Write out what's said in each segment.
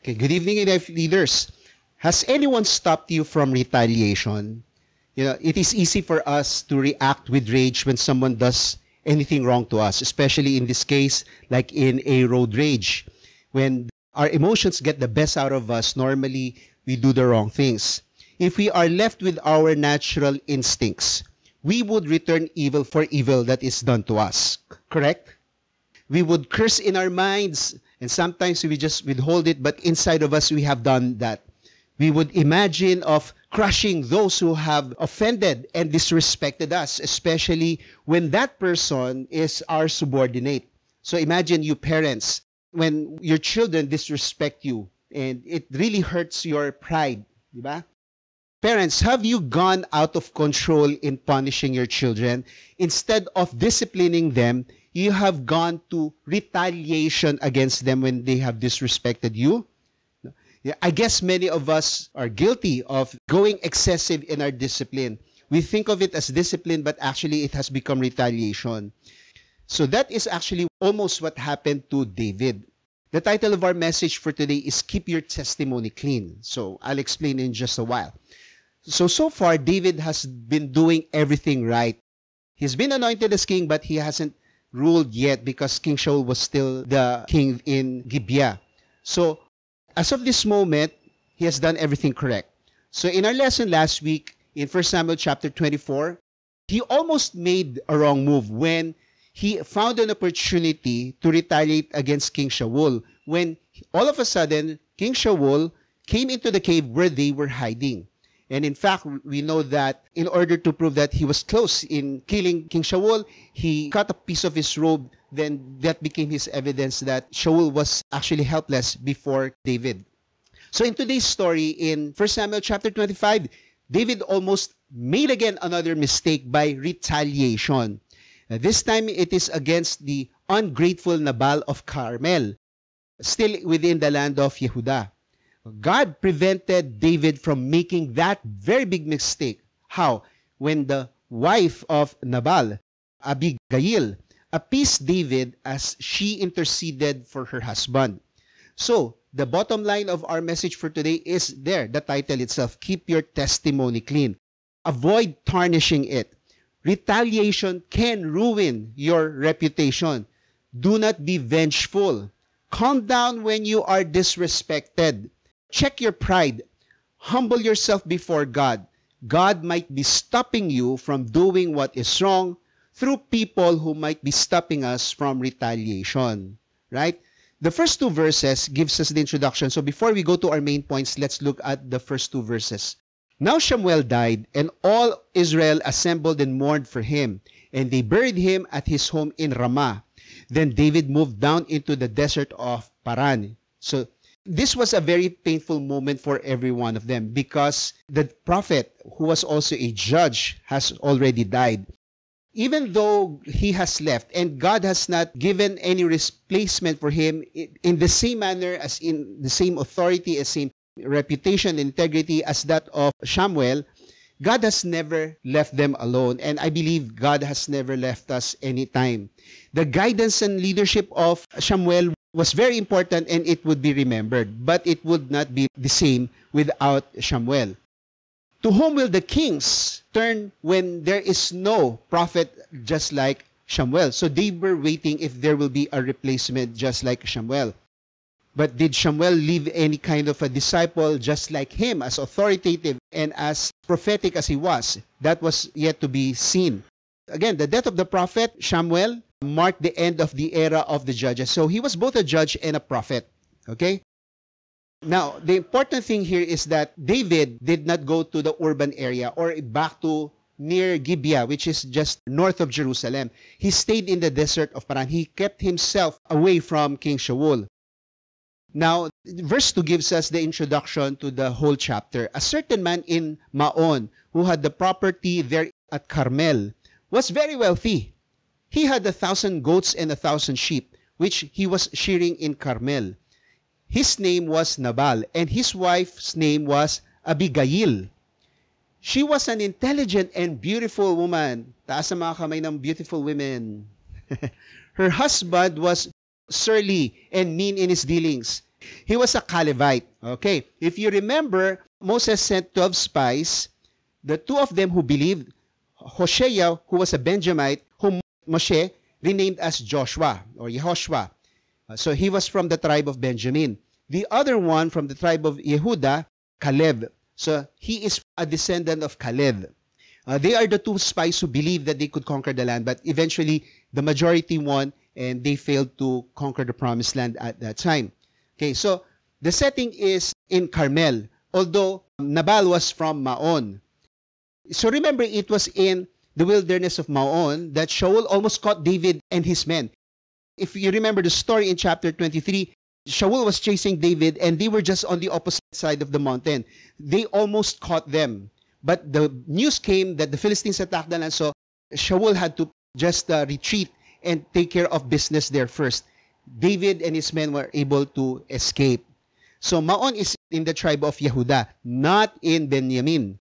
Okay, good evening, life leaders. Has anyone stopped you from retaliation? It is easy for us to react with rage when someone does anything wrong to us, especially in this case, like in a road rage. When our emotions get the best out of us, normally we do the wrong things. If we are left with our natural instincts, we would return evil for evil that is done to us. Correct? We would curse in our minds, and sometimes we just withhold it, but inside of us we have done that. We would imagine of crushing those who have offended and disrespected us, especially when that person is our subordinate. So imagine you parents, when your children disrespect you, and it really hurts your pride, di ba? Parents, have you gone out of control in punishing your children? Instead of disciplining them, you have gone to retaliation against them when they have disrespected you? Yeah, I guess many of us are guilty of going excessive in our discipline. We think of it as discipline, but actually it has become retaliation. So that is actually almost what happened to David. The title of our message for today is Keep Your Testimony Clean. So I'll explain in just a while. So far, David has been doing everything right. He's been anointed as king, but he hasn't ruled yet because King Shaul was still the king in Gibeah. So as of this moment, he has done everything correct. So in our lesson last week, in 1 Samuel chapter 24, he almost made a wrong move when he found an opportunity to retaliate against King Shaul when all of a sudden King Shaul came into the cave where they were hiding. And in fact, we know that in order to prove that he was close in killing King Shaul, he cut a piece of his robe. Then that became his evidence that Shaul was actually helpless before David. So in today's story, in 1 Samuel chapter 25, David almost made again another mistake by retaliation. This time it is against the ungrateful Nabal of Carmel, still within the land of Yehudah. God prevented David from making that very big mistake. How? When the wife of Nabal, Abigail, appeased David as she interceded for her husband. So, the bottom line of our message for today is there, the title itself, Keep Your Testimony Clean. Avoid tarnishing it. Retaliation can ruin your reputation. Do not be vengeful. Calm down when you are disrespected. Check your pride. Humble yourself before God. God might be stopping you from doing what is wrong through people who might be stopping us from retaliation. Right? The first two verses gives us the introduction. So before we go to our main points, let's look at the first two verses. Now Shamuel died, and all Israel assembled and mourned for him, and they buried him at his home in Ramah. Then David moved down into the desert of Paran. So this was a very painful moment for every one of them because the prophet, who was also a judge, has already died. Even though he has left and God has not given any replacement for him in the same manner, as in the same authority, as same reputation and integrity as that of Shamuel, God has never left them alone, and I believe God has never left us any time. The guidance and leadership of Shamuel was very important, and it would be remembered, but it would not be the same without Shamuel. To whom will the kings turn when there is no prophet just like Shamuel? So they were waiting if there will be a replacement just like Shamuel. But did Shamuel leave any kind of a disciple just like him, as authoritative and as prophetic as he was? That was yet to be seen. Again, the death of the prophet Shamuel marked the end of the era of the judges. So he was both a judge and a prophet. Okay? Now, the important thing here is that David did not go to the urban area or back to near Gibeah, which is just north of Jerusalem. He stayed in the desert of Paran. He kept himself away from King Shaul. Now, verse 2 gives us the introduction to the whole chapter. A certain man in Maon, who had the property there at Carmel, was very wealthy. He had 1,000 goats and 1,000 sheep, which he was shearing in Carmel. His name was Nabal, and his wife's name was Abigail. She was an intelligent and beautiful woman. Taas ang mga kamay ng beautiful women. Her husband was surly and mean in his dealings, He was a Calebite. Okay. If you remember, Moses sent 12 spies. The two of them who believed, Hosea, who was a Benjamite, whom Moshe renamed as Joshua or Yehoshua. So he was from the tribe of Benjamin. The other one from the tribe of Yehuda, Caleb. So he is a descendant of Caleb. They are the two spies who believed that they could conquer the land, but eventually the majority won and they failed to conquer the promised land at that time. Okay, so the setting is in Carmel, although Nabal was from Maon. So remember, it was in the wilderness of Maon that Shaul almost caught David and his men. If you remember the story in chapter 23, Shaul was chasing David and they were just on the opposite side of the mountain. They almost caught them. But the news came that the Philistines attacked the land, so Shaul had to just retreat and take care of business there first. David and his men were able to escape. So Maon is in the tribe of Yehuda, not in Benjamin.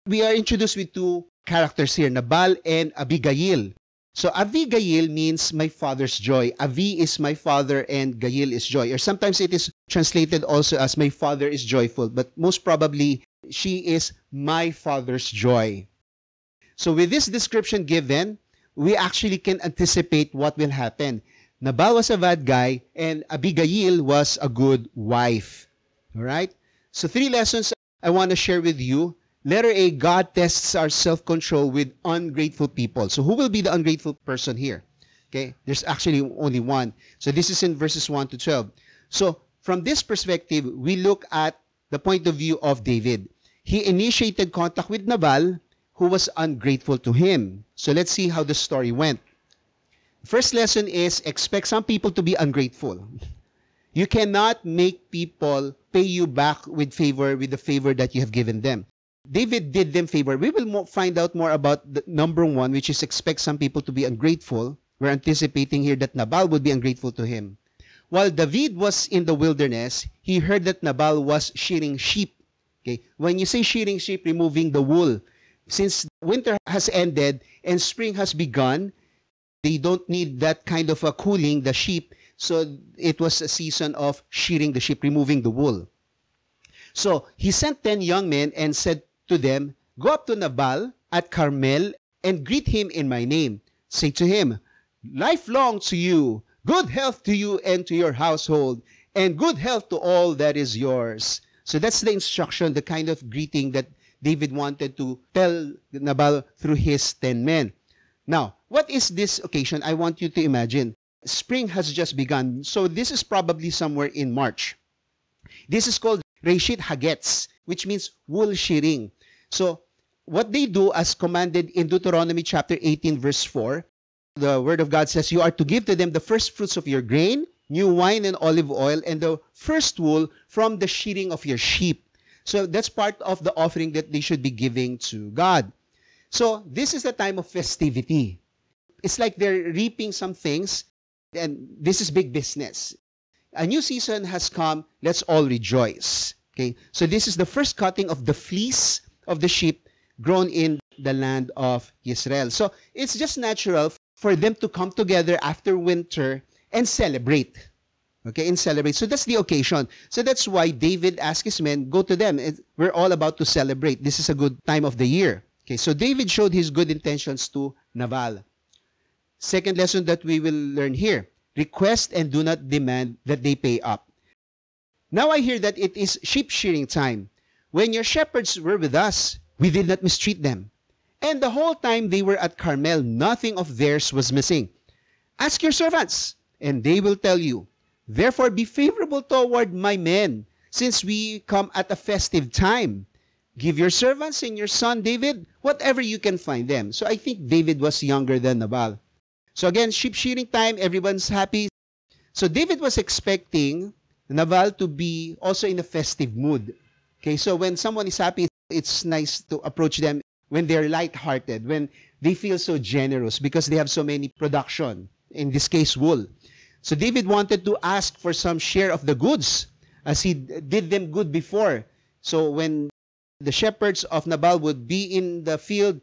We are introduced with two characters here, Nabal and Abigail. So Abigail means my father's joy. Avi is my father and Gail is joy. Or sometimes it is translated also as my father is joyful. But most probably, she is my father's joy. So with this description given, we actually can anticipate what will happen. Nabal was a bad guy and Abigail was a good wife. All right? So 3 lessons I want to share with you. Letter A, God tests our self-control with ungrateful people. So who will be the ungrateful person here? Okay, there's actually only one. So this is in verses 1 to 12. So from this perspective, we look at the point of view of David. He initiated contact with Nabal, who was ungrateful to him. So let's see how the story went. First lesson is expect some people to be ungrateful. You cannot make people pay you back with the favor that you have given them. David did them favor. We will find out more about the number 1, which is expect some people to be ungrateful. We're anticipating here that Nabal would be ungrateful to him. While David was in the wilderness, he heard that Nabal was shearing sheep. Okay? When you say shearing sheep, removing the wool. Since winter has ended and spring has begun, they don't need that kind of a cooling, the sheep. So it was a season of shearing the sheep, removing the wool. So he sent 10 young men and said to them, go up to Nabal at Carmel and greet him in my name. Say to him, life long to you, good health to you and to your household, and good health to all that is yours. So that's the instruction, the kind of greeting that David wanted to tell Nabal through his 10 men. Now, what is this occasion? I want you to imagine. Spring has just begun. So this is probably somewhere in March. This is called Reshit Hagetz, which means wool shearing. So what they do as commanded in Deuteronomy chapter 18 verse 4, the word of God says, you are to give to them the first fruits of your grain, new wine and olive oil, and the first wool from the shearing of your sheep. So that's part of the offering that they should be giving to God. So this is the time of festivity. It's like they're reaping some things, and this is big business. A new season has come. Let's all rejoice. Okay, so this is the first cutting of the fleece of the sheep grown in the land of Israel. So it's just natural for them to come together after winter and celebrate. Okay, and celebrate. So that's the occasion. So that's why David asked his men, go to them. We're all about to celebrate. This is a good time of the year. Okay, so David showed his good intentions to Nabal. Second lesson that we will learn here, request and do not demand that they pay up. Now I hear that it is sheep shearing time. When your shepherds were with us, we did not mistreat them. And the whole time they were at Carmel, nothing of theirs was missing. Ask your servants, and they will tell you. Therefore be favorable toward my men, since we come at a festive time. Give your servants and your son David whatever you can find them. So I think David was younger than Nabal. So again, sheep shearing time, everyone's happy. So David was expecting Nabal to be also in a festive mood. Okay, so when someone is happy, it's nice to approach them when they're light-hearted, when they feel so generous because they have so many production, in this case, wool. So David wanted to ask for some share of the goods as he did them good before. So when the shepherds of Nabal would be in the field,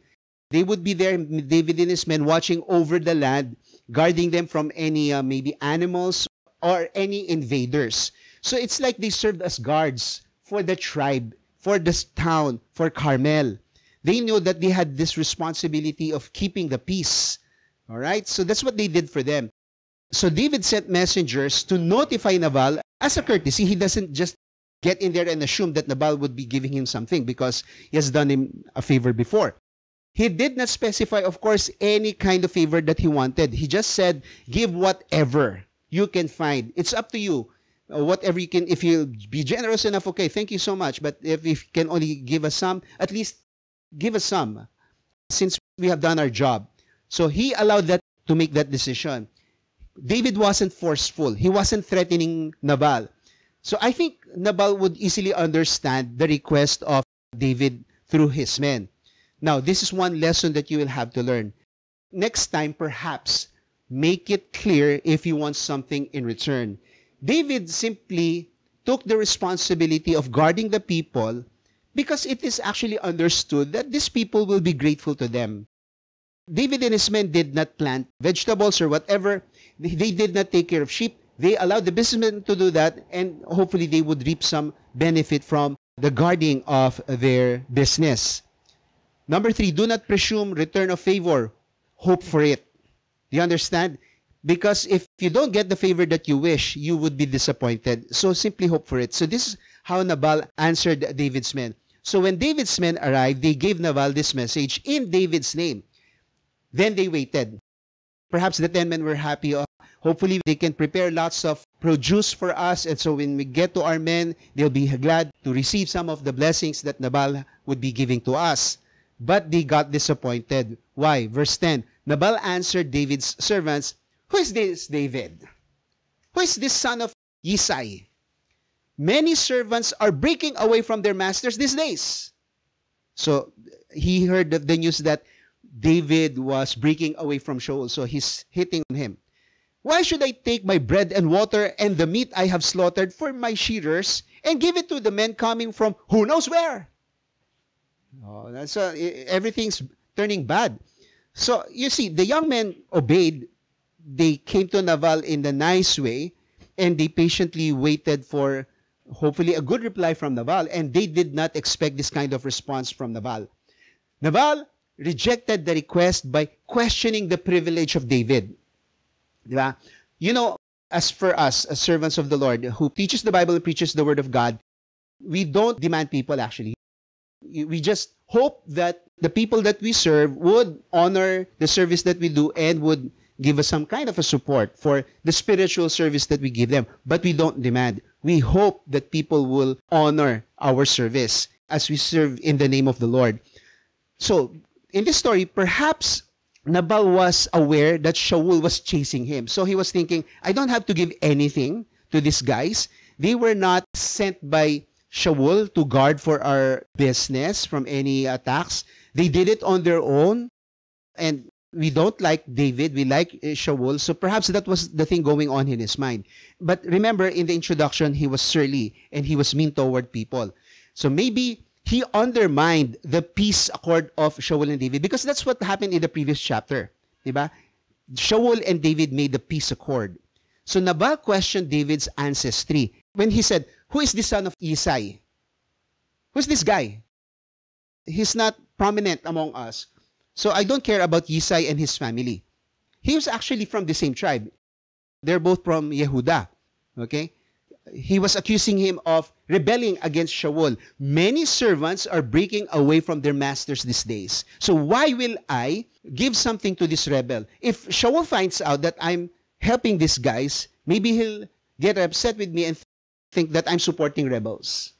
they would be there, David and his men, watching over the land, guarding them from any maybe animals or any invaders. So it's like they served as guards for the tribe, for this town, for Carmel. They knew that they had this responsibility of keeping the peace. All right? So that's what they did for them. So David sent messengers to notify Nabal as a courtesy. He doesn't just get in there and assume that Nabal would be giving him something because he has done him a favor before. He did not specify, of course, any kind of favor that he wanted. He just said, give whatever you can find. It's up to you. Whatever you can, if you be generous enough, okay, thank you so much. But if you can only give us some, at least give us some since we have done our job. So he allowed that to make that decision. David wasn't forceful. He wasn't threatening Nabal. So I think Nabal would easily understand the request of David through his men. Now, this is one lesson that you will have to learn. Next time, perhaps, make it clear if you want something in return. David simply took the responsibility of guarding the people because it is actually understood that these people will be grateful to them. David and his men did not plant vegetables or whatever. They did not take care of sheep. They allowed the businessmen to do that, and hopefully they would reap some benefit from the guarding of their business. Number 3, do not presume return of favor. Hope for it. Do you understand? Because if you don't get the favor that you wish, you would be disappointed. So simply hope for it. So this is how Nabal answered David's men. So when David's men arrived, they gave Nabal this message in David's name. Then they waited. Perhaps the 10 men were happy. Hopefully they can prepare lots of produce for us. And so when we get to our men, they'll be glad to receive some of the blessings that Nabal would be giving to us. But they got disappointed. Why? Verse 10, Nabal answered David's servants, who is this David? Who is this son of Yisai? Many servants are breaking away from their masters these days. So he heard the news that David was breaking away from Shaul, so he's hitting on him. Why should I take my bread and water and the meat I have slaughtered for my shearers and give it to the men coming from who knows where? Oh, that's everything's turning bad. So you see, the young men obeyed. They came to Nabal in the nice way, and they patiently waited for hopefully a good reply from Nabal, and they did not expect this kind of response from Nabal. Nabal rejected the request by questioning the privilege of David. Diba? You know, as for us, as servants of the Lord, who teaches the Bible and preaches the Word of God, we don't demand people actually. We just hope that the people that we serve would honor the service that we do and would give us some kind of a support for the spiritual service that we give them. But we don't demand. We hope that people will honor our service as we serve in the name of the Lord. So, in this story, perhaps Nabal was aware that Shaul was chasing him. So he was thinking, I don't have to give anything to these guys. They were not sent by Shaul to guard for our business from any attacks. They did it on their own. And we don't like David. We like Shaul. So perhaps that was the thing going on in his mind. But remember, in the introduction, he was surly and he was mean toward people. So maybe he undermined the peace accord of Shaul and David because that's what happened in the previous chapter. Diba? Shaul and David made the peace accord. So Nabal questioned David's ancestry when he said, who is the son of Isai? Who's this guy? He's not prominent among us. So I don't care about Yisai and his family. He was actually from the same tribe. They're both from Yehuda. Okay? He was accusing him of rebelling against Shaul. Many servants are breaking away from their masters these days. So why will I give something to this rebel? If Shaul finds out that I'm helping these guys, maybe he'll get upset with me and think that I'm supporting rebels.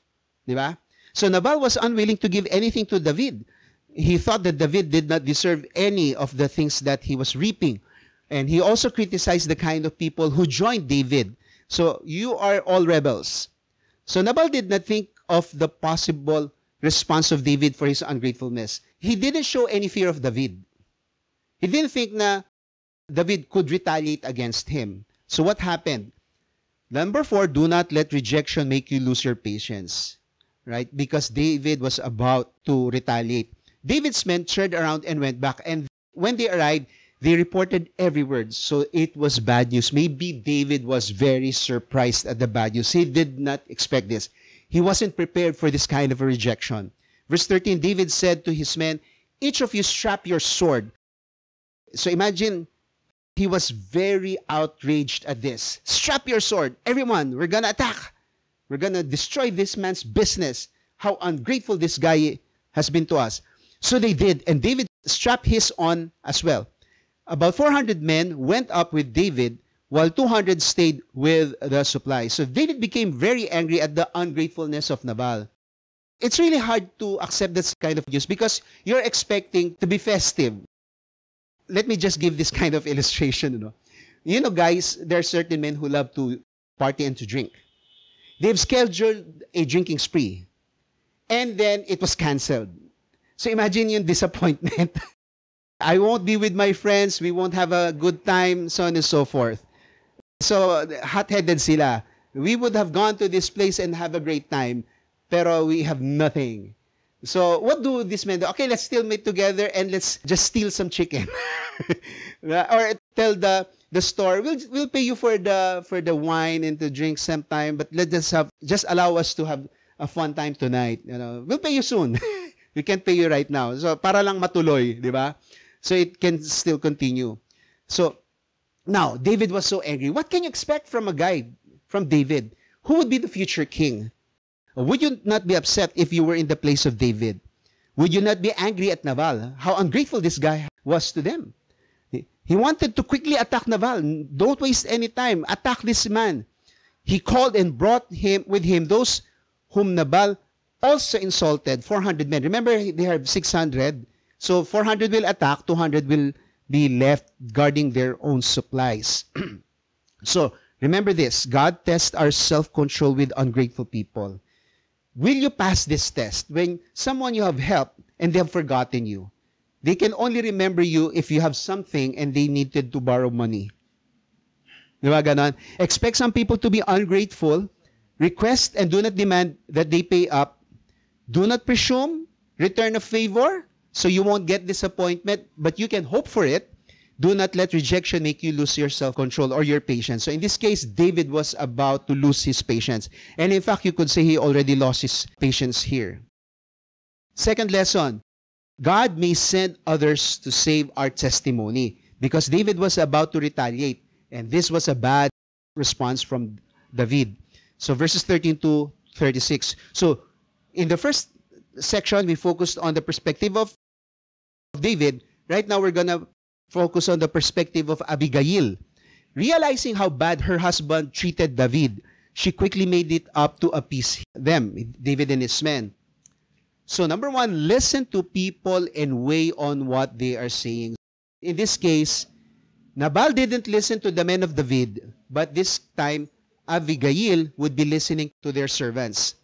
Diba? So Nabal was unwilling to give anything to David. He thought that David did not deserve any of the things that he was reaping. And he also criticized the kind of people who joined David. So you are all rebels. So Nabal did not think of the possible response of David for his ungratefulness. He didn't show any fear of David. He didn't think na David could retaliate against him. So what happened? Number 4, do not let rejection make you lose your patience. Right? Because David was about to retaliate. David's men turned around and went back. And when they arrived, They reported every word. So it was bad news. Maybe David was very surprised at the bad news. He did not expect this. He wasn't prepared for this kind of a rejection. Verse 13, David said to his men, each of you strap your sword. So imagine, he was very outraged at this. Strap your sword. Everyone, we're going to attack. We're going to destroy this man's business. How ungrateful this guy has been to us. So they did, and David strapped his on as well. About 400 men went up with David, while 200 stayed with the supply. So David became very angry at the ungratefulness of Nabal. It's really hard to accept this kind of news because you're expecting to be festive. Let me just give this kind of illustration. You know, guys, there are certain men who love to party and to drink. They've scheduled a drinking spree, and then it was canceled. So imagine yung disappointment. I won't be with my friends, we won't have a good time, so on and so forth. So hot-headed sila. We would have gone to this place and have a great time, pero we have nothing. So what do these men do? Okay, let's still meet together and let's just steal some chicken. Or tell the store, we'll pay you for the wine and to drink sometime, but just allow us to have a fun time tonight. We'll pay you soon. We can't pay you right now. So para lang matuloy, di ba? So it can still continue. So now David was so angry. What can you expect from a guy, from David? Who would be the future king? Would you not be upset if you were in the place of David? Would you not be angry at Nabal? How ungrateful this guy was to them. He wanted to quickly attack Nabal. Don't waste any time. Attack this man. He called and brought with him those whom Nabal also insulted, 400 men. Remember, they have 600. So 400 will attack, 200 will be left guarding their own supplies. So remember this, God tests our self-control with ungrateful people. Will you pass this test? When someone you have helped and they have forgotten you, they can only remember you if you have something and they needed to borrow money. Diba ganon? Expect some people to be ungrateful. Request and do not demand that they pay up. Do not presume. Return a favor. So you won't get disappointment, but you can hope for it. Do not let rejection make you lose your self-control or your patience. So in this case, David was about to lose his patience. And in fact, you could say he already lost his patience here. Second lesson, God may send others to save our testimony because David was about to retaliate. And this was a bad response from David. So verses 13 to 36. So in the first section, we focused on the perspective of David. Right now, we're going to focus on the perspective of Abigail. Realizing how bad her husband treated David, she quickly made it up to appease them, David and his men. So number one, listen to people and weigh on what they are saying. In this case, Nabal didn't listen to the men of David, but this time, Abigail would be listening to their servants.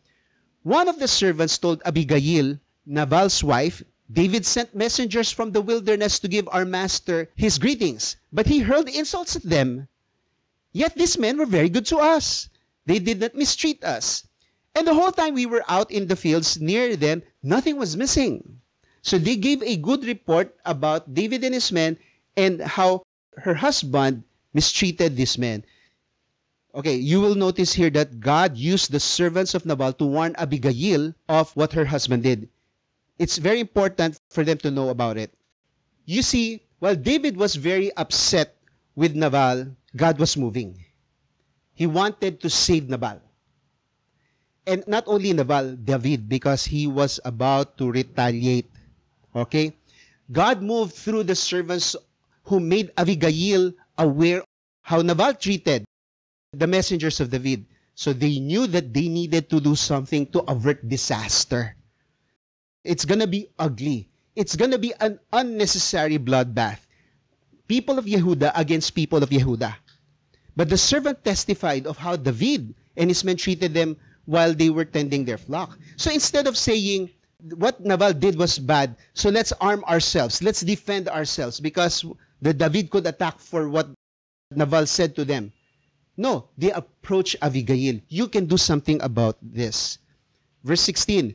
One of the servants told Abigail, Nabal's wife, David sent messengers from the wilderness to give our master his greetings, but he hurled insults at them. Yet these men were very good to us. They did not mistreat us. And the whole time we were out in the fields near them, nothing was missing. So they gave a good report about David and his men and how her husband mistreated these men. Okay, you will notice here that God used the servants of Nabal to warn Abigail of what her husband did. It's very important for them to know about it. You see, while David was very upset with Nabal, God was moving. He wanted to save Nabal. And not only Nabal, David, because he was about to retaliate. Okay? God moved through the servants who made Abigail aware how Nabal treated the messengers of David. So they knew that they needed to do something to avert disaster. It's going to be ugly. It's going to be an unnecessary bloodbath. People of Yehuda against people of Yehuda. But the servant testified of how David and his men treated them while they were tending their flock. So instead of saying, what Nabal did was bad, so let's arm ourselves, let's defend ourselves because the David could attack for what Nabal said to them. No, they approach Abigail. You can do something about this. Verse 16,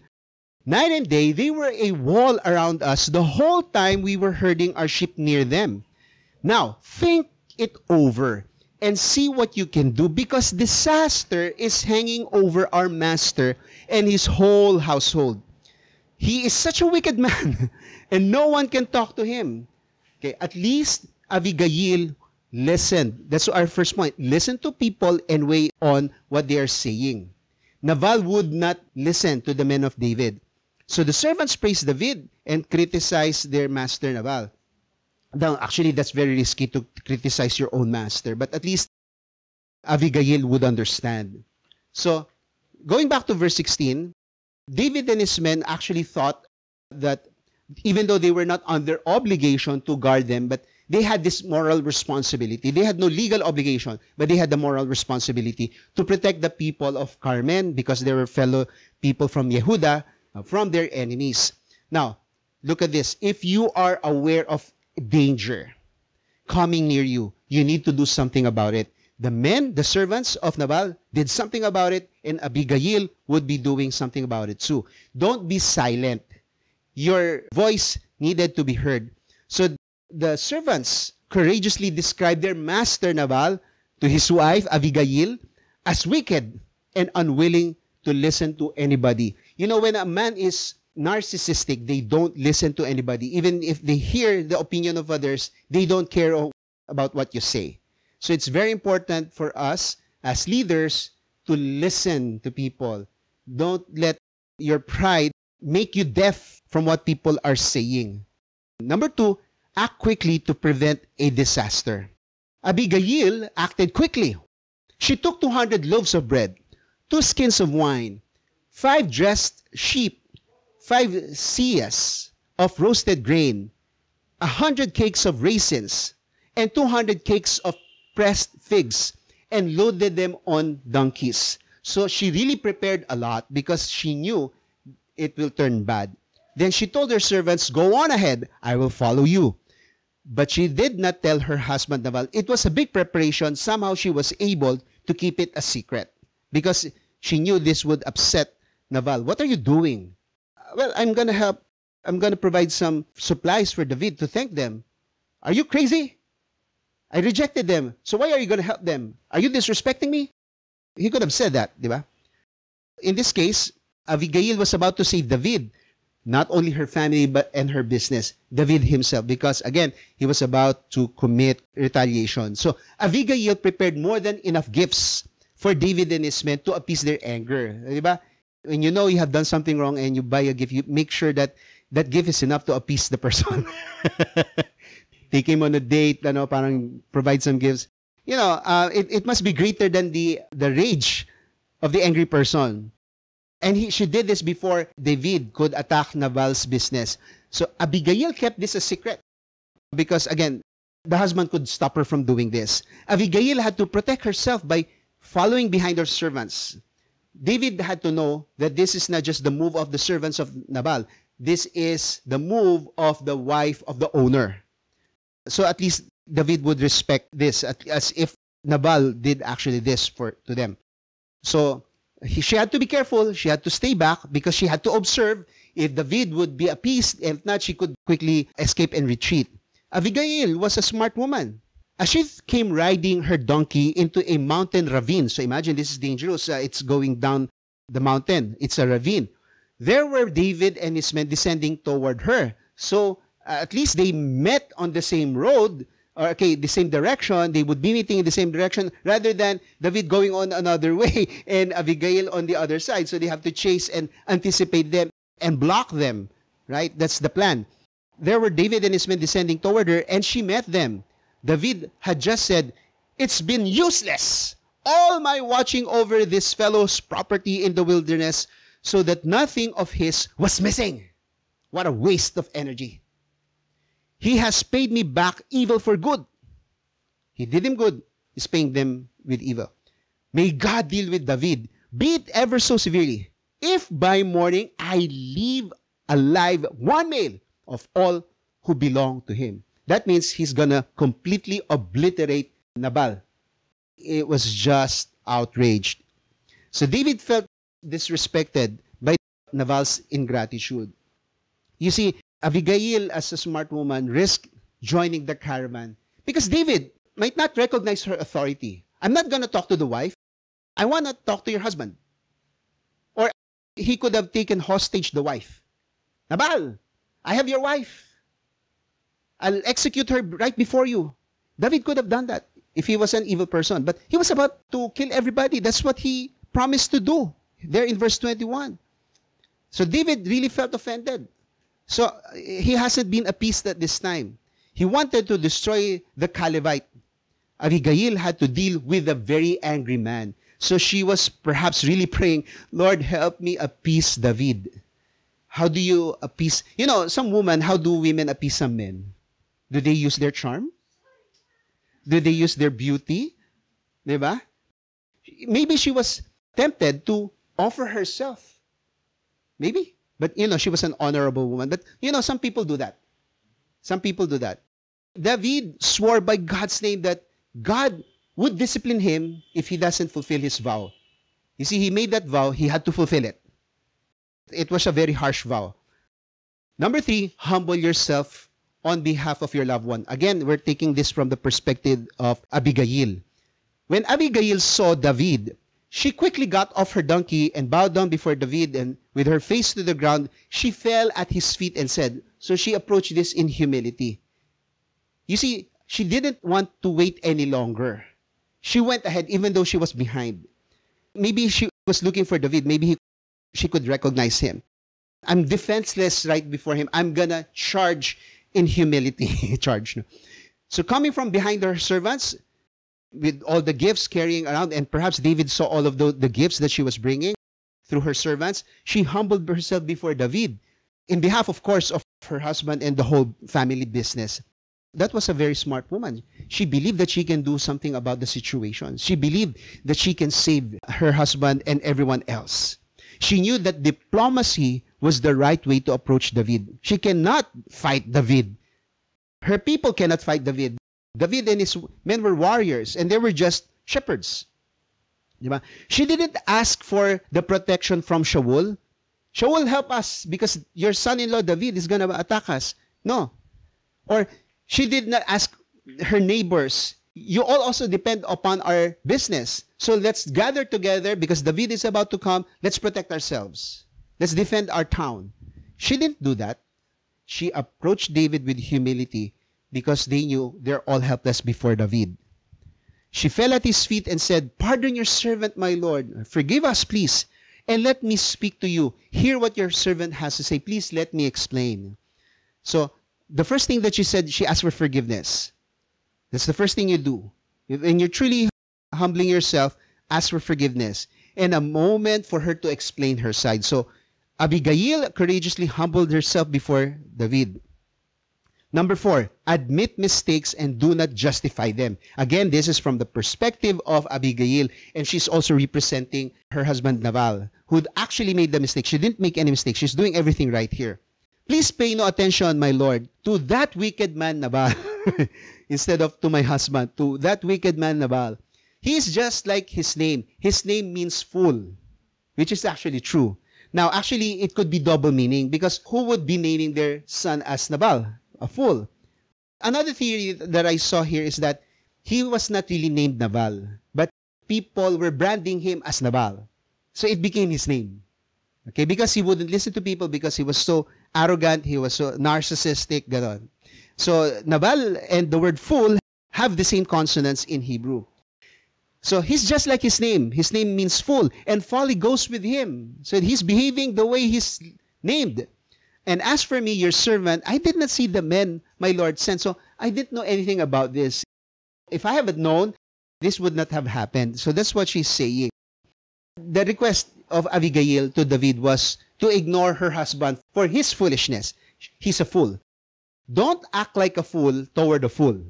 night and day, they were a wall around us the whole time we were herding our sheep near them. Now, think it over and see what you can do, because disaster is hanging over our master and his whole household. He is such a wicked man and no one can talk to him. Okay, at least Abigail listened. That's our first point. Listen to people and weigh on what they are saying. Nabal would not listen to the men of David. So the servants praised David and criticized their master Nabal. Now, actually, that's very risky to criticize your own master, but at least Abigail would understand. So, going back to verse 16, David and his men actually thought that even though they were not under obligation to guard them, but they had this moral responsibility. They had no legal obligation, but they had the moral responsibility to protect the people of Carmel because they were fellow people from Yehuda, from their enemies. Now, look at this. If you are aware of danger coming near you, you need to do something about it. The men, the servants of Nabal, did something about it, and Abigail would be doing something about it too. Don't be silent. Your voice needed to be heard. So the servants courageously described their master Nabal to his wife Abigail as wicked and unwilling to listen to anybody. You know, when a man is narcissistic, they don't listen to anybody. Even if they hear the opinion of others, they don't care about what you say. So it's very important for us as leaders to listen to people. Don't let your pride make you deaf from what people are saying. Number 2, act quickly to prevent a disaster. Abigail acted quickly. She took 200 loaves of bread, 2 skins of wine, 5 dressed sheep, 5 seahs of roasted grain, 100 cakes of raisins, and 200 cakes of pressed figs, and loaded them on donkeys. So she really prepared a lot because she knew it will turn bad. Then she told her servants, "Go on ahead, I will follow you." But she did not tell her husband Nabal. It was a big preparation. Somehow she was able to keep it a secret because she knew this would upset Nabal. "What are you doing?" "Well, I'm going to help. I'm going to provide some supplies for David to thank them." "Are you crazy? I rejected them. So why are you going to help them? Are you disrespecting me?" He could have said that, di ba? In this case, Abigail was about to save David, not only her family but and her business, David himself, because again, he was about to commit retaliation. So Abigail prepared more than enough gifts for David and his men to appease their anger. Di ba? When you know you have done something wrong and you buy a gift, you make sure that that gift is enough to appease the person. Take him on a date, parang provide some gifts. It must be greater than the rage of the angry person. And she did this before David could attack Nabal's business. So Abigail kept this a secret because, again, the husband could stop her from doing this. Abigail had to protect herself by following behind her servants. David had to know that this is not just the move of the servants of Nabal. This is the move of the wife of the owner. So at least David would respect this as if Nabal did actually this to them. So she had to be careful. She had to stay back because she had to observe if David would be appeased. If not, she could quickly escape and retreat. Abigail was a smart woman. As she came riding her donkey into a mountain ravine, so imagine this is dangerous. It's going down the mountain. It's a ravine. There were David and his men descending toward her. So at least they met on the same road, or the same direction. They would be meeting in the same direction rather than David going on another way and Abigail on the other side. So they have to chase and anticipate them and block them, right? That's the plan. There were David and his men descending toward her, and she met them. David had just said, "It's been useless, all my watching over this fellow's property in the wilderness, so that nothing of his was missing." What a waste of energy. "He has paid me back evil for good." He did him good. He's paying them with evil. "May God deal with David, be it ever so severely, if by morning I leave alive one male of all who belong to him." That means he's going to completely obliterate Nabal. It was just outraged. So David felt disrespected by Nabal's ingratitude. You see, Abigail, as a smart woman, risked joining the caravan Because David might not recognize her authority. I'm not going to talk to the wife. I want to talk to your husband. Or he could have taken hostage the wife. Nabal, I have your wife. I'll execute her right before you. David could have done that if he was an evil person. But he was about to kill everybody. That's what he promised to do there in verse 21. So David really felt offended. So he hasn't been appeased at this time. He wanted to destroy the Calebite. Abigail had to deal with a very angry man. So she was perhaps really praying, Lord, help me appease David. How do you appease? You know, some women, how do women appease some men? Do they use their charm? Do they use their beauty? Diba? Maybe she was tempted to offer herself. Maybe. But, you know, she was an honorable woman. But, you know, some people do that. Some people do that. David swore by God's name that God would discipline him if he doesn't fulfill his vow. You see, he made that vow, he had to fulfill it. It was a very harsh vow. Number 3, humble yourself on behalf of your loved one. Again, we're taking this from the perspective of Abigail. When Abigail saw David, she quickly got off her donkey and bowed down before David, and with her face to the ground, she fell at his feet and said, so she approached this in humility. You see, she didn't want to wait any longer. She went ahead even though she was behind. Maybe she was looking for David. Maybe she could recognize him. I'm defenseless right before him. I'm gonna charge in humility. Charge. No? So coming from behind her servants, with all the gifts carrying around, and perhaps David saw all of the gifts that she was bringing through her servants, she humbled herself before David in behalf, of course, of her husband and the whole family business. That was a very smart woman. She believed that she can do something about the situation. She believed that she can save her husband and everyone else. She knew that diplomacy was the right way to approach David. She cannot fight David. Her people cannot fight David. David and his men were warriors, and they were just shepherds. Diba? She didn't ask for the protection from Shaul. Shaul, help us because your son-in-law David is going to attack us. No. Or she did not ask her neighbors, you all also depend upon our business. So let's gather together because David is about to come. Let's protect ourselves. Let's defend our town. She didn't do that. She approached David with humility because they knew they're all helpless before David. She fell at his feet and said, pardon your servant, my Lord. Forgive us, please, and let me speak to you. Hear what your servant has to say. Please let me explain. So the first thing that she said, she asked for forgiveness. That's the first thing you do. When you're truly humbling yourself, ask for forgiveness. And a moment for her to explain her side. So Abigail courageously humbled herself before David. Number 4, admit mistakes and do not justify them. Again, this is from the perspective of Abigail, and she's also representing her husband Nabal, who actually made the mistake. She didn't make any mistake. She's doing everything right here. Please pay no attention, my Lord, to that wicked man Nabal, instead of to my husband, to that wicked man Nabal. He is just like his name. His name means fool, which is actually true. Now, actually, it could be double meaning because who would be naming their son as Nabal? A fool. Another theory that I saw here is that he was not really named Nabal, but people were branding him as Nabal. So it became his name. Okay, because he wouldn't listen to people because he was so arrogant, he was so narcissistic, ganon. So Nabal and the word fool have the same consonants in Hebrew. So he's just like his name. His name means fool, and folly goes with him. So he's behaving the way he's named. And as for me, your servant, I did not see the men my Lord sent. So I didn't know anything about this. If I had known, this would not have happened. So that's what she's saying. The request of Abigail to David was to ignore her husband for his foolishness. He's a fool. Don't act like a fool toward a fool.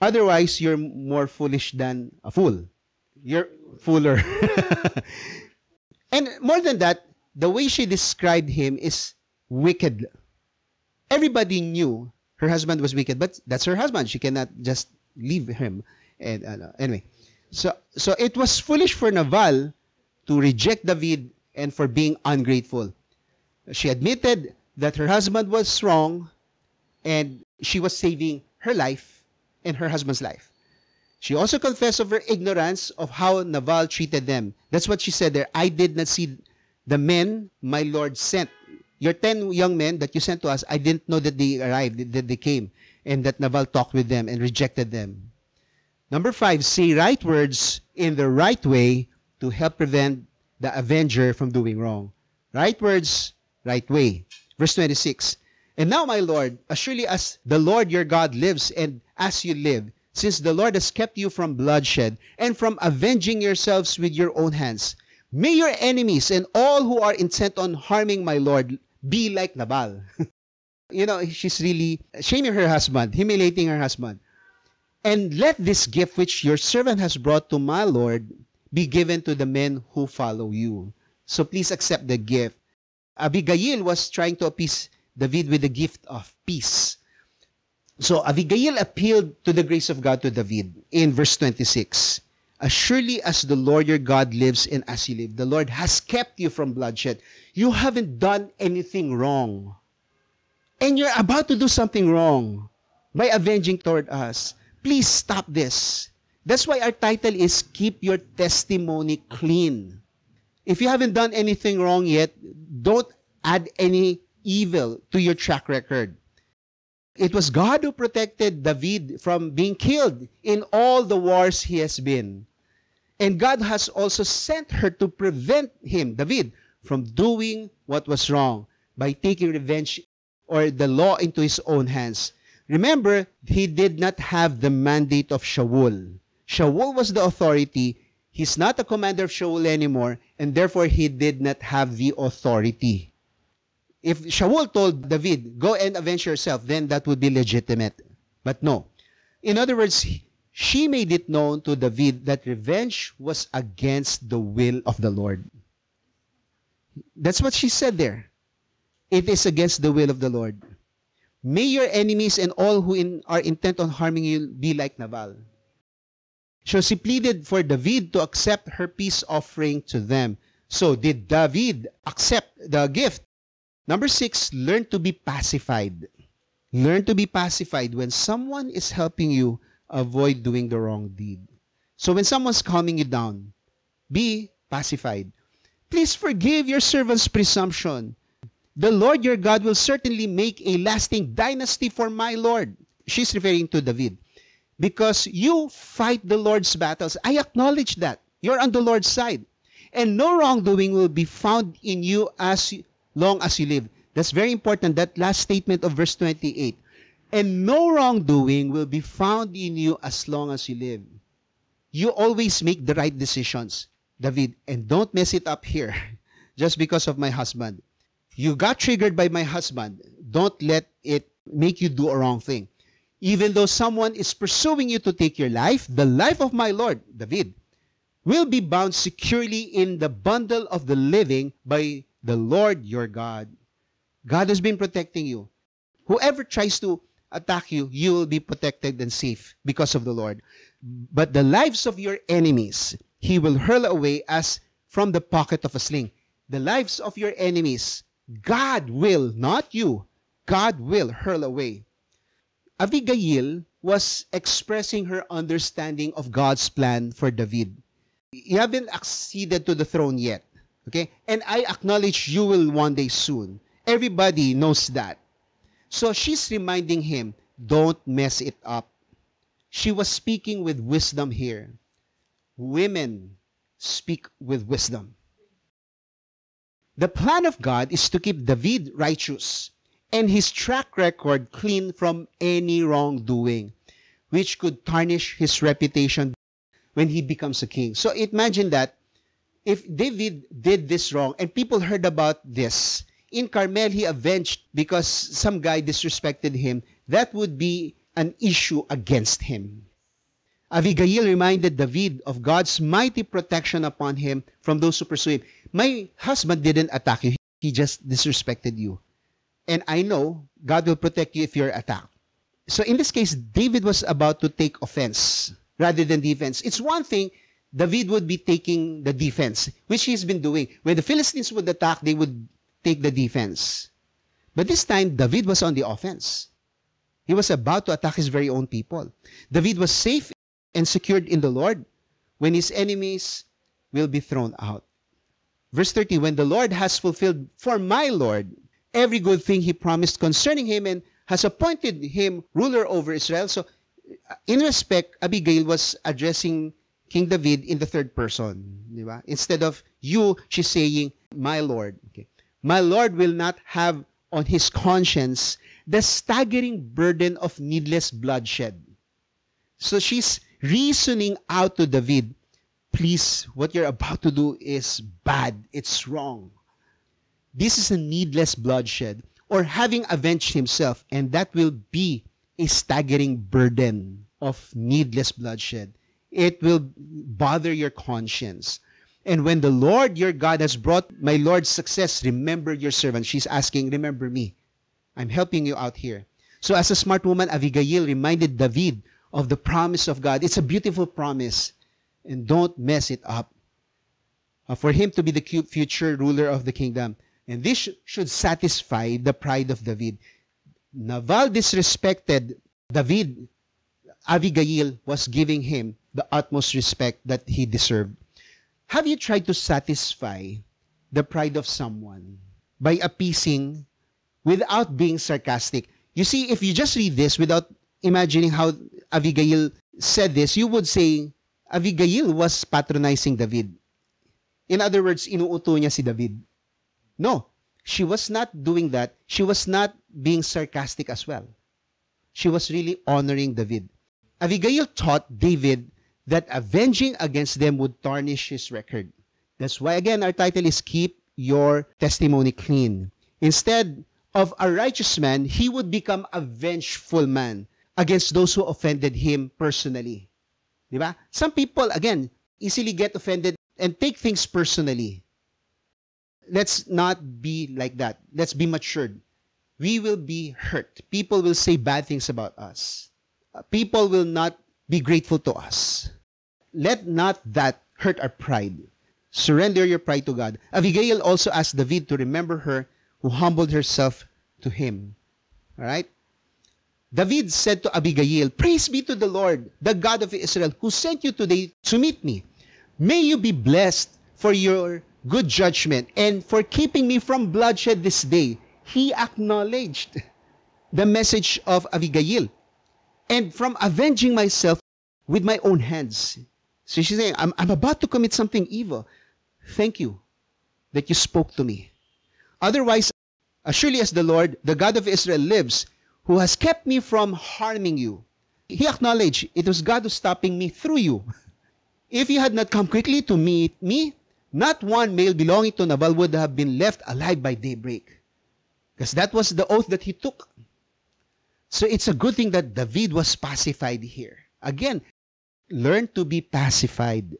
Otherwise, you're more foolish than a fool. You're fooler. And more than that, the way she described him is wicked. Everybody knew her husband was wicked, but that's her husband. She cannot just leave him. And anyway, so it was foolish for Nabal to reject David and for being ungrateful. She admitted that her husband was wrong and she was saving her life and her husband's life. She also confessed of her ignorance of how Nabal treated them. That's what she said there. I did not see the men my Lord sent. Your 10 young men that you sent to us, I didn't know that they arrived, that they came, and that Nabal talked with them and rejected them. Number 5, say right words in the right way to help prevent the avenger from doing wrong. Right words, right way. Verse 26. And now, my Lord, as surely as the Lord your God lives and as you live, since the Lord has kept you from bloodshed and from avenging yourselves with your own hands, may your enemies and all who are intent on harming my Lord be like Nabal. She's really shaming her husband, humiliating her husband. And let this gift which your servant has brought to my Lord be given to the men who follow you. So please accept the gift. Abigail was trying to appease David with the gift of peace. So Abigail appealed to the grace of God to David in verse 26. As surely as the Lord your God lives and as you live, the Lord has kept you from bloodshed. You haven't done anything wrong. And you're about to do something wrong by avenging toward us. Please stop this. That's why our title is Keep Your Testimony Clean. If you haven't done anything wrong yet, don't add any evil to your track record. It was God who protected David from being killed in all the wars he has been. And God has also sent her to prevent him, David, from doing what was wrong by taking revenge or the law into his own hands. Remember, he did not have the mandate of Shaul. Shaul was the authority. He's not a commander of Shaul anymore, and therefore he did not have the authority. If Shaul told David, go and avenge yourself, then that would be legitimate. But no. In other words, she made it known to David that revenge was against the will of the Lord. That's what she said there. It is against the will of the Lord. May your enemies and all who are intent on harming you be like Nabal. So she pleaded for David to accept her peace offering to them. So did David accept the gift? Number 6, learn to be pacified. Learn to be pacified when someone is helping you avoid doing the wrong deed. So when someone's calming you down, be pacified. Please forgive your servant's presumption. The Lord your God will certainly make a lasting dynasty for my Lord. She's referring to David. Because you fight the Lord's battles. I acknowledge that. You're on the Lord's side. And no wrongdoing will be found in you as long as you live. That's very important, that last statement of verse 28. And no wrongdoing will be found in you as long as you live. You always make the right decisions, David, and don't mess it up here just because of my husband. You got triggered by my husband. Don't let it make you do a wrong thing. Even though someone is pursuing you to take your life, the life of my Lord, David, will be bound securely in the bundle of the living by the Lord your God. God has been protecting you. Whoever tries to attack you, you will be protected and safe because of the Lord. But the lives of your enemies, he will hurl away as from the pocket of a sling. The lives of your enemies, God will, not you, God will hurl away. Abigail was expressing her understanding of God's plan for David. You haven't acceded to the throne yet. Okay? And I acknowledge you will one day soon. Everybody knows that. So she's reminding him, don't mess it up. She was speaking with wisdom here. Women speak with wisdom. The plan of God is to keep David righteous and his track record clean from any wrongdoing, which could tarnish his reputation when he becomes a king. So imagine that if David did this wrong and people heard about this, in Carmel he avenged because some guy disrespected him, that would be an issue against him. Abigail reminded David of God's mighty protection upon him from those who pursue him. My husband didn't attack you. He just disrespected you. And I know God will protect you if you're attacked. So in this case, David was about to take offense rather than defense. It's one thing, David would be taking the defense, which he's been doing. When the Philistines would attack, they would take the defense. But this time, David was on the offense. He was about to attack his very own people. David was safe and secured in the Lord when his enemies will be thrown out. Verse 30, when the Lord has fulfilled for my Lord every good thing he promised concerning him and has appointed him ruler over Israel. So, in respect, Abigail was addressing King David in the third person. Di ba? Instead of you, she's saying, my Lord. Okay. My Lord will not have on his conscience the staggering burden of needless bloodshed. So she's reasoning out to David, please, what you're about to do is bad. It's wrong. This is a needless bloodshed, or having avenged himself, and that will be a staggering burden of needless bloodshed. It will bother your conscience. And when the Lord your God has brought my Lord success, remember your servant. She's asking, remember me. I'm helping you out here. So as a smart woman, Abigail reminded David of the promise of God. It's a beautiful promise. And don't mess it up. For him to be the future ruler of the kingdom. And this should satisfy the pride of David. Nabal disrespected David. Abigail was giving him the utmost respect that he deserved. Have you tried to satisfy the pride of someone by appeasing without being sarcastic? You see, if you just read this without imagining how Abigail said this, you would say Abigail was patronizing David. In other words, inuuto niya si David. No, she was not doing that. She was not being sarcastic as well. She was really honoring David. Abigail taught David that avenging against them would tarnish his record. That's why, again, our title is Keep Your Testimony Clean. Instead of a righteous man, he would become a vengeful man against those who offended him personally. Diba? Some people, again, easily get offended and take things personally. Let's not be like that. Let's be matured. We will be hurt. People will say bad things about us. People will not be grateful to us. Let not that hurt our pride. Surrender your pride to God. Abigail also asked David to remember her who humbled herself to him. All right? David said to Abigail, praise be to the Lord, the God of Israel, who sent you today to meet me. May you be blessed for your good judgment and for keeping me from bloodshed this day. He acknowledged the message of Abigail and from avenging myself with my own hands. So she's saying, I'm about to commit something evil. Thank you that you spoke to me. Otherwise, as surely as the Lord, the God of Israel lives, who has kept me from harming you. He acknowledged it was God who stopping me through you. If you had not come quickly to meet me, not one male belonging to Nabal would have been left alive by daybreak. Because that was the oath that he took. So it's a good thing that David was pacified here. Again, learn to be pacified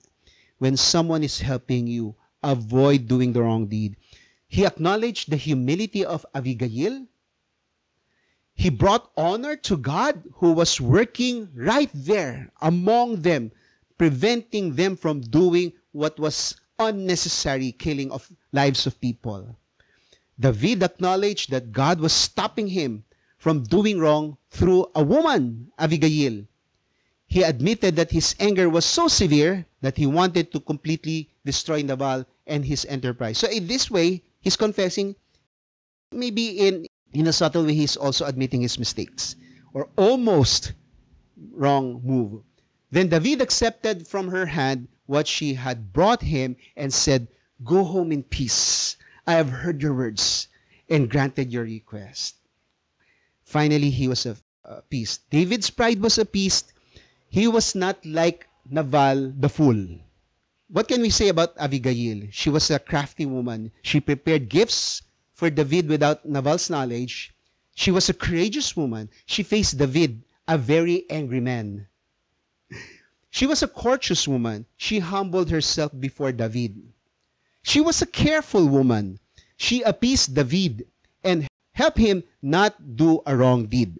when someone is helping you. Avoid doing the wrong deed. He acknowledged the humility of Abigail. He brought honor to God who was working right there among them, preventing them from doing what was unnecessary killing of lives of people. David acknowledged that God was stopping him from doing wrong through a woman, Abigail. He admitted that his anger was so severe that he wanted to completely destroy Nabal and his enterprise. So in this way, he's confessing, maybe in a subtle way, he's also admitting his mistakes or almost wrong move. Then David accepted from her hand what she had brought him and said, go home in peace. I have heard your words and granted your request. Finally, he was appeased. David's pride was appeased. He was not like Nabal the fool. What can we say about Abigail? She was a crafty woman. She prepared gifts for David without Nabal's knowledge. She was a courageous woman. She faced David, a very angry man. She was a courteous woman. She humbled herself before David. She was a careful woman. She appeased David and helped him not do a wrong deed.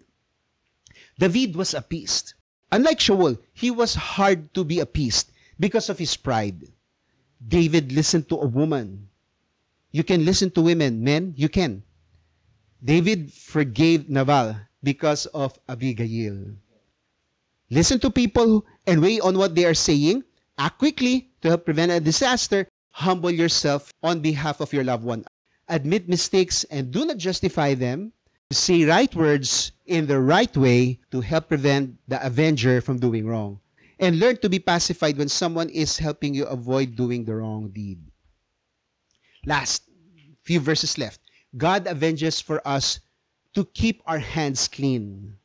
David was appeased. Unlike Shaul, he was hard to be appeased because of his pride. David listened to a woman. You can listen to women. Men, you can. David forgave Nabal because of Abigail. Listen to people and weigh on what they are saying. Act quickly to help prevent a disaster. Humble yourself on behalf of your loved one. Admit mistakes and do not justify them. Say right words in the right way to help prevent the avenger from doing wrong. And learn to be pacified when someone is helping you avoid doing the wrong deed. Last, few verses left. God avenges for us to keep our hands clean.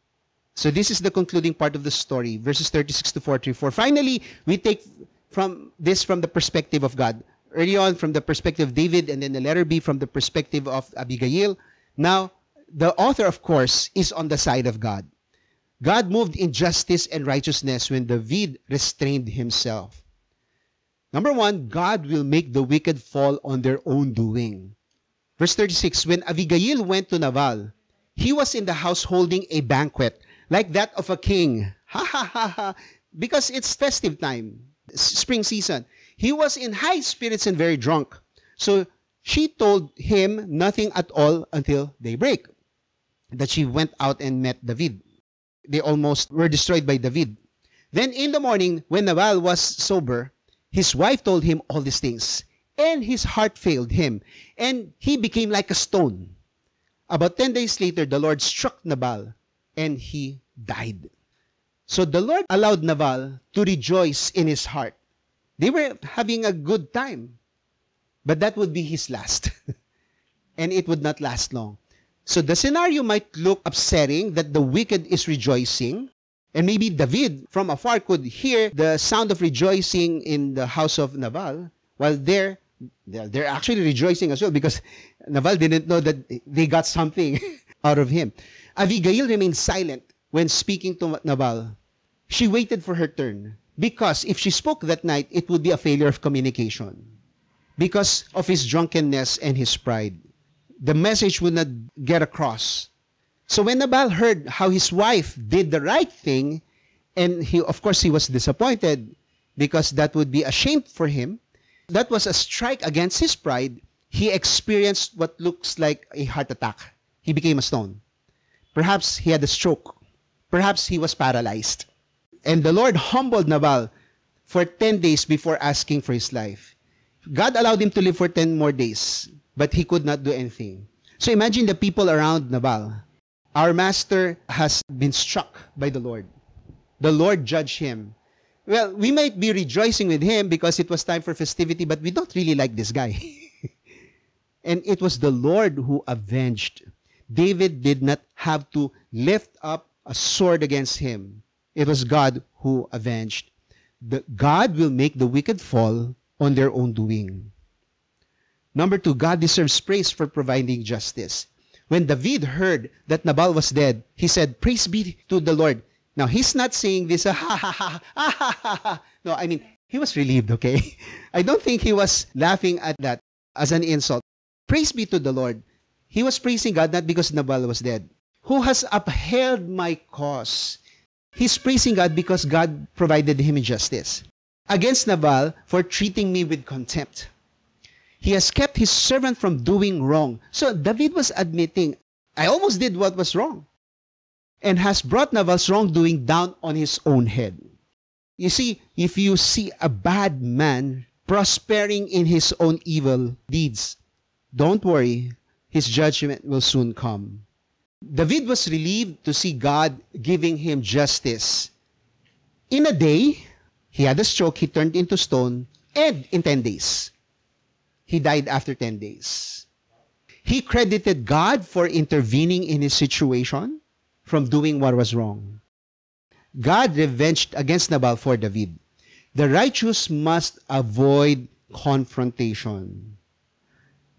So this is the concluding part of the story, verses 36 to 44. Finally, we take from the perspective of God. Early on, from the perspective of David, and then the letter B from the perspective of Abigail. Now, the author, of course, is on the side of God. God moved in justice and righteousness when David restrained himself. Number one, God will make the wicked fall on their own doing. Verse 36, when Abigail went to Nabal, he was in the house holding a banquet like that of a king. Ha ha ha ha. Because it's festive time, spring season. He was in high spirits and very drunk. So she told him nothing at all until daybreak, that she went out and met David. They almost were destroyed by David. Then in the morning, when Nabal was sober, his wife told him all these things, and his heart failed him, and he became like a stone. About 10 days later, the Lord struck Nabal, and he died. So the Lord allowed Nabal to rejoice in his heart. They were having a good time, but that would be his last, and it would not last long. So the scenario might look upsetting that the wicked is rejoicing, and maybe David from afar could hear the sound of rejoicing in the house of Nabal, while they're actually rejoicing as well, because Nabal didn't know that they got something out of him. Abigail remained silent when speaking to Nabal. She waited for her turn, because if she spoke that night, it would be a failure of communication because of his drunkenness and his pride. The message would not get across. So when Nabal heard how his wife did the right thing, and of course he was disappointed because that would be a shame for him, that was a strike against his pride. He experienced what looks like a heart attack. He became a stone. Perhaps he had a stroke. Perhaps he was paralyzed. And the Lord humbled Nabal for 10 days before asking for his life. God allowed him to live for 10 more days, but he could not do anything. So imagine the people around Nabal. Our master has been struck by the Lord. The Lord judged him. Well, we might be rejoicing with him because it was time for festivity, but we don't really like this guy. And it was the Lord who avenged. David did not have to lift up a sword against him. It was God who avenged. God will make the wicked fall on their own doing. Number two, God deserves praise for providing justice. When David heard that Nabal was dead, he said, "Praise be to the Lord." Now, he's not saying this, ha ha ha, ha ha ha ha. No, I mean, he was relieved, okay? I don't think he was laughing at that as an insult. Praise be to the Lord. He was praising God not because Nabal was dead. Who has upheld my cause? He's praising God because God provided him justice. Against Nabal for treating me with contempt. He has kept his servant from doing wrong. So David was admitting, I almost did what was wrong. And has brought Nabal's wrongdoing down on his own head. You see, if you see a bad man prospering in his own evil deeds, don't worry, his judgment will soon come. David was relieved to see God giving him justice. In a day, he had a stroke, he turned into stone, and in 10 days. He died after 10 days. He credited God for intervening in his situation from doing what was wrong. God revenged against Nabal for David. The righteous must avoid confrontation.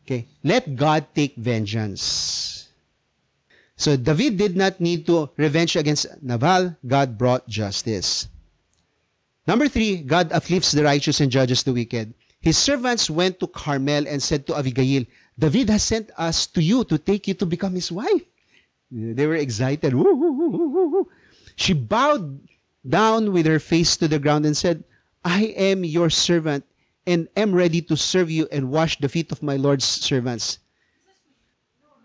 Okay, let God take vengeance. So David did not need to revenge against Nabal. God brought justice. Number three, God uplifts the righteous and judges the wicked. His servants went to Carmel and said to Abigail, David has sent us to you to take you to become his wife. They were excited. Woo, woo, woo, woo, woo. She bowed down with her face to the ground and said, I am your servant and am ready to serve you and wash the feet of my Lord's servants.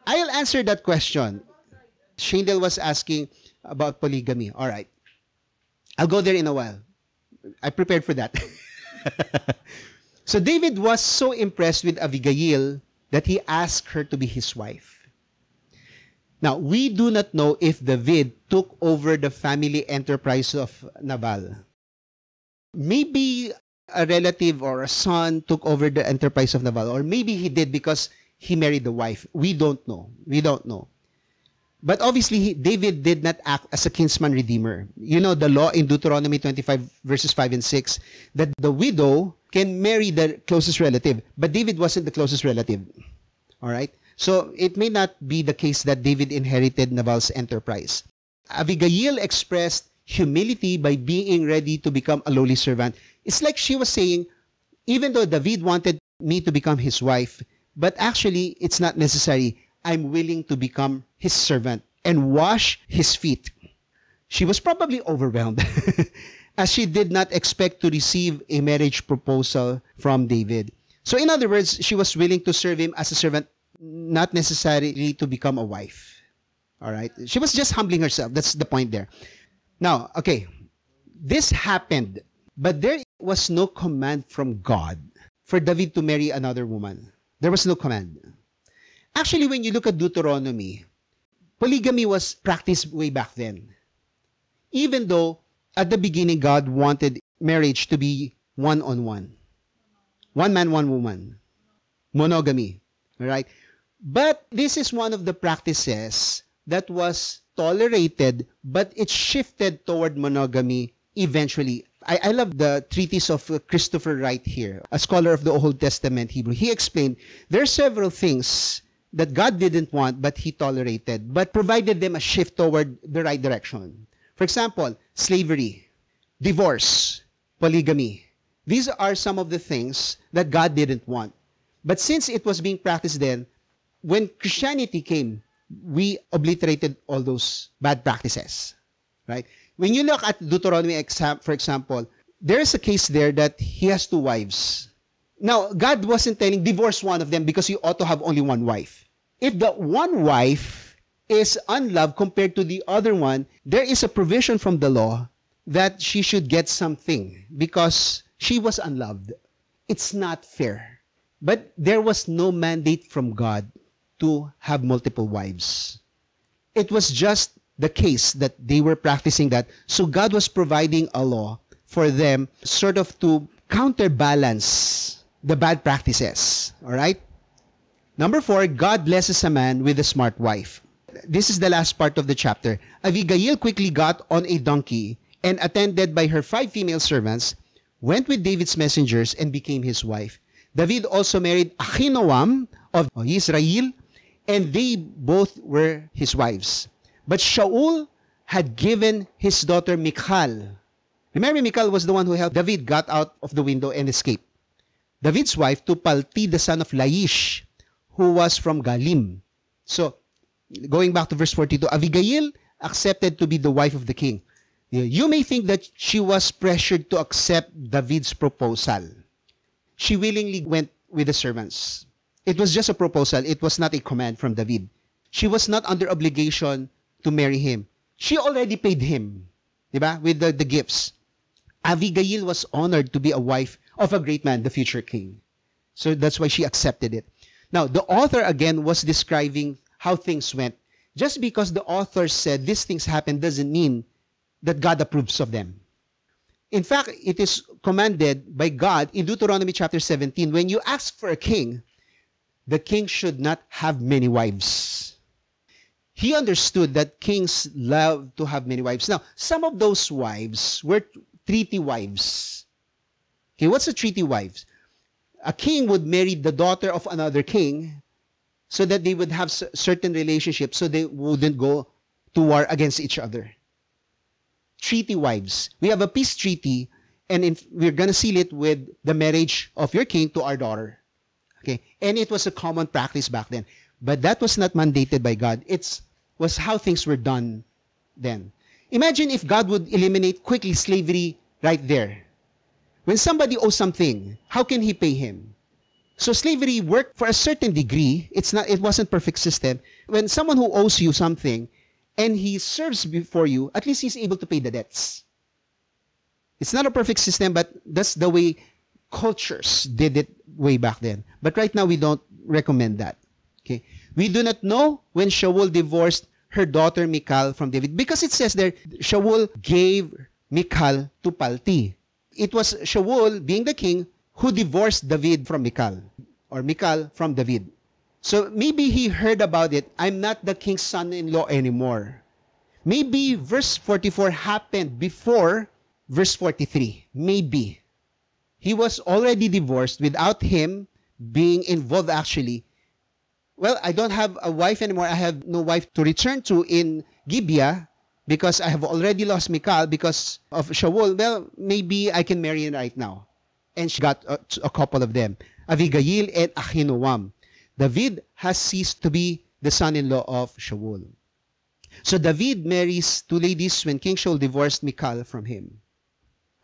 I'll answer that question. Shandel was asking about polygamy. All right. I'll go there in a while. I prepared for that. So David was so impressed with Abigail that he asked her to be his wife. Now, we do not know if David took over the family enterprise of Nabal. Maybe a relative or a son took over the enterprise of Nabal, or maybe he did because he married the wife. We don't know. We don't know. But obviously, David did not act as a kinsman redeemer. You know the law in Deuteronomy 25 verses 5 and 6 that the widow can marry the closest relative, but David wasn't the closest relative. All right? So it may not be the case that David inherited Nabal's enterprise. Abigail expressed humility by being ready to become a lowly servant. It's like she was saying, even though David wanted me to become his wife, but actually it's not necessary. I'm willing to become his servant and wash his feet. She was probably overwhelmed as she did not expect to receive a marriage proposal from David. So in other words, she was willing to serve him as a servant, not necessarily to become a wife. All right? She was just humbling herself. That's the point there. Now, okay, this happened, but there was no command from God for David to marry another woman. There was no command. Actually, when you look at Deuteronomy, polygamy was practiced way back then. Even though at the beginning God wanted marriage to be one-on-one. One man, one woman. Monogamy. All right? But this is one of the practices that was tolerated, but it shifted toward monogamy eventually. I love the treatise of Christopher Wright here, a scholar of the Old Testament Hebrew. He explained there are several things that God didn't want, but He tolerated, but provided them a shift toward the right direction. For example, slavery, divorce, polygamy. These are some of the things that God didn't want. But since it was being practiced then, when Christianity came, we obliterated all those bad practices. Right? When you look at Deuteronomy, for example, there is a case there that he has two wives. Now, God wasn't telling divorce one of them because you ought to have only one wife. If the one wife is unloved compared to the other one, there is a provision from the law that she should get something because she was unloved. It's not fair. But there was no mandate from God to have multiple wives. It was just the case that they were practicing that. So God was providing a law for them sort of to counterbalance the bad practices. All right? Number 4, God blesses a man with a smart wife. This is the last part of the chapter. Abigail quickly got on a donkey and, attended by her 5 female servants, went with David's messengers and became his wife. David also married Ahinoam of Israel, and they both were his wives. But Shaul had given his daughter Michal. Remember, Michal was the one who helped David got out of the window and escape. David's wife to Palti, the son of Laish, who was from Galim. So, going back to verse 42, Abigail accepted to be the wife of the king. You may think that she was pressured to accept David's proposal. She willingly went with the servants. It was just a proposal. It was not a command from David. She was not under obligation to marry him. She already paid him, diba? With the gifts. Abigail was honored to be a wife of a great man, the future king. So that's why she accepted it. Now, the author again was describing how things went. Just because the author said these things happened doesn't mean that God approves of them. In fact, it is commanded by God in Deuteronomy chapter 17, when you ask for a king, the king should not have many wives. He understood that kings love to have many wives. Now, some of those wives were treaty wives. Okay, what's a treaty wives? A king would marry the daughter of another king so that they would have certain relationships so they wouldn't go to war against each other. Treaty wives. We have a peace treaty, and we're going to seal it with the marriage of your king to our daughter. Okay? And it was a common practice back then. But that was not mandated by God. It was how things were done then. Imagine if God would eliminate quickly slavery right there. When somebody owes something, how can he pay him? So slavery worked for a certain degree. It wasn't perfect system. When someone who owes you something, and he serves before you, at least he's able to pay the debts. It's not a perfect system, but that's the way cultures did it way back then. But right now, we don't recommend that. Okay? We do not know when Shaul divorced her daughter Michal from David, because it says there, Shaul gave Michal to Palti. It was Shaul, being the king, who divorced David from Michal, or Michal from David. So maybe he heard about it. I'm not the king's son-in-law anymore. Maybe verse 44 happened before verse 43. Maybe. He was already divorced without him being involved actually. Well, I don't have a wife anymore. I have no wife to return to in Gibeah because I have already lost Michal because of Shaul. Well, maybe I can marry him right now. And she got a couple of them, Abigail and Ahinoam. David has ceased to be the son-in-law of Shaul. So David marries two ladies when King Shaul divorced Michal from him.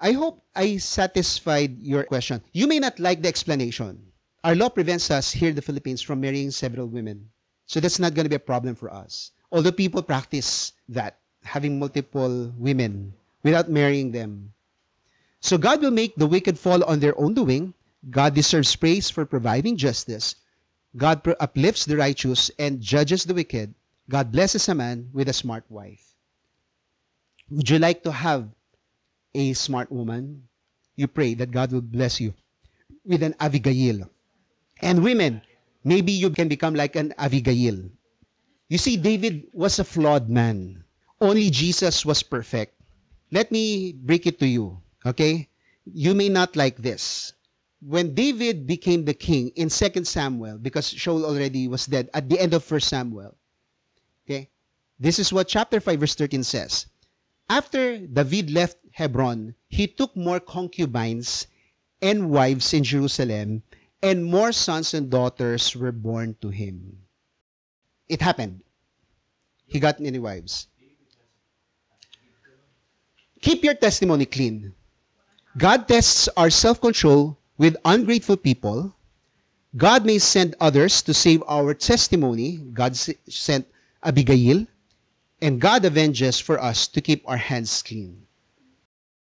I hope I satisfied your question. You may not like the explanation. Our law prevents us here in the Philippines from marrying several women. So that's not going to be a problem for us. Although people practice that, having multiple women without marrying them. So God will make the wicked fall on their own doing. God deserves praise for providing justice. God uplifts the righteous and judges the wicked. God blesses a man with a smart wife. Would you like to have a smart woman? You pray that God will bless you with an Abigail. And women, maybe you can become like an Abigail. You see, David was a flawed man. Only Jesus was perfect. Let me break it to you, okay? You may not like this. When David became the king in 2 Samuel, because Shaul already was dead at the end of 1 Samuel, okay? This is what chapter 5 verse 13 says. After David left Hebron, he took more concubines and wives in Jerusalem, and more sons and daughters were born to him. It happened. He got many wives. Keep your testimony clean. God tests our self-control with ungrateful people. God may send others to save our testimony. God sent Abigail. And God avenges for us to keep our hands clean.